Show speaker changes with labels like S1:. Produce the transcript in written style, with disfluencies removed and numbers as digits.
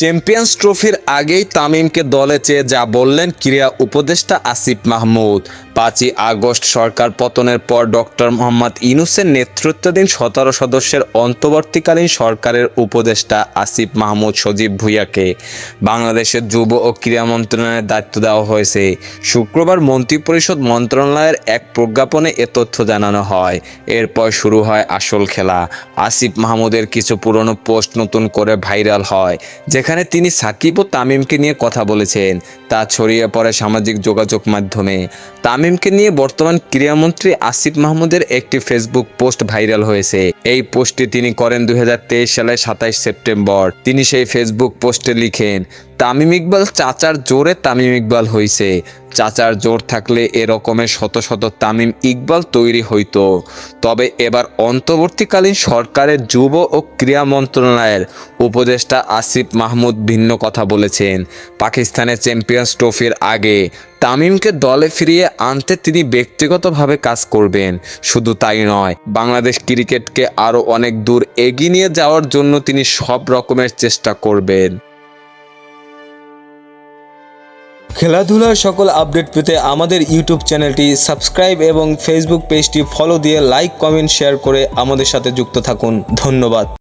S1: Champions ট্রফির আগেই তামিমকে দলে চেয়ে যা বললেন ক্রীড়া উপদেষ্টা আসিফ মাহমুদ। 5ই আগস্ট সরকার পতনের পর ডক্টর মোহাম্মদ ইউনূসের নেতৃত্বাধীন 17 সদস্যের অন্তর্বর্তীকালীন সরকারের উপদেষ্টা আসিফ মাহমুদ সজীব ভুঁইয়াকে বাংলাদেশের যুব ও ক্রীড়া মন্ত্রণালয়ের দায়িত্ব দেওয়া হয়েছে। শুক্রবার মন্ত্রিপরিষদ মন্ত্রণালয়ের এক প্রজ্ঞাপনে এ তথ্য জানানো হয়। এরপর শুরু হয় আসল খেলা। আসিফ মাহমুদের কিছু পুরনো পোস্ট নতুন করে ভাইরাল হয়, যেখানে তিনি সাকিব ও তামিমকে নিয়ে কথা বলেছেন। তা ছড়িয়ে পড়ে সামাজিক যোগাযোগ মাধ্যমে। তামিমকে নিয়ে বর্তমান ক্রীড়ামন্ত্রী আসিফ মাহমুদের একটি ফেসবুক পোস্ট ভাইরাল হয়েছে। এই পোস্টটি তিনি করেন 2023 সালের 27 সেপ্টেম্বর। তিনি সেই ফেসবুক পোস্টে লিখেন, তামিম ইকবাল চাচার জোরে তামিম ইকবাল হইছে। চাচার জোর থাকলে এরকমের শত শত তামিম ইকবাল তৈরি হইতো। তবে এবার অন্তর্বর্তীকালীন সরকারের যুব ও ক্রীড়া মন্ত্রণালয়ের উপদেষ্টা আসিফ মাহমুদ ভিন্ন কথা বলেছেন। পাকিস্তানের চ্যাম্পিয়ন্স ট্রফির আগে তামিমকে দলে ফিরিয়ে আনতে তিনি ব্যক্তিগতভাবে কাজ করবেন। শুধু তাই নয়, বাংলাদেশ ক্রিকেটকে আরও অনেক দূর এগিয়ে নিয়ে যাওয়ার জন্য তিনি সব রকমের চেষ্টা করবেন।
S2: খেলাধুলার সকল আপডেট পেতে আমাদের ইউটিউব চ্যানেলটি সাবস্ক্রাইব এবং ফেসবুক পেজটি ফলো দিয়ে লাইক, কমেন্ট, শেয়ার করে আমাদের সাথে যুক্ত থাকুন। ধন্যবাদ।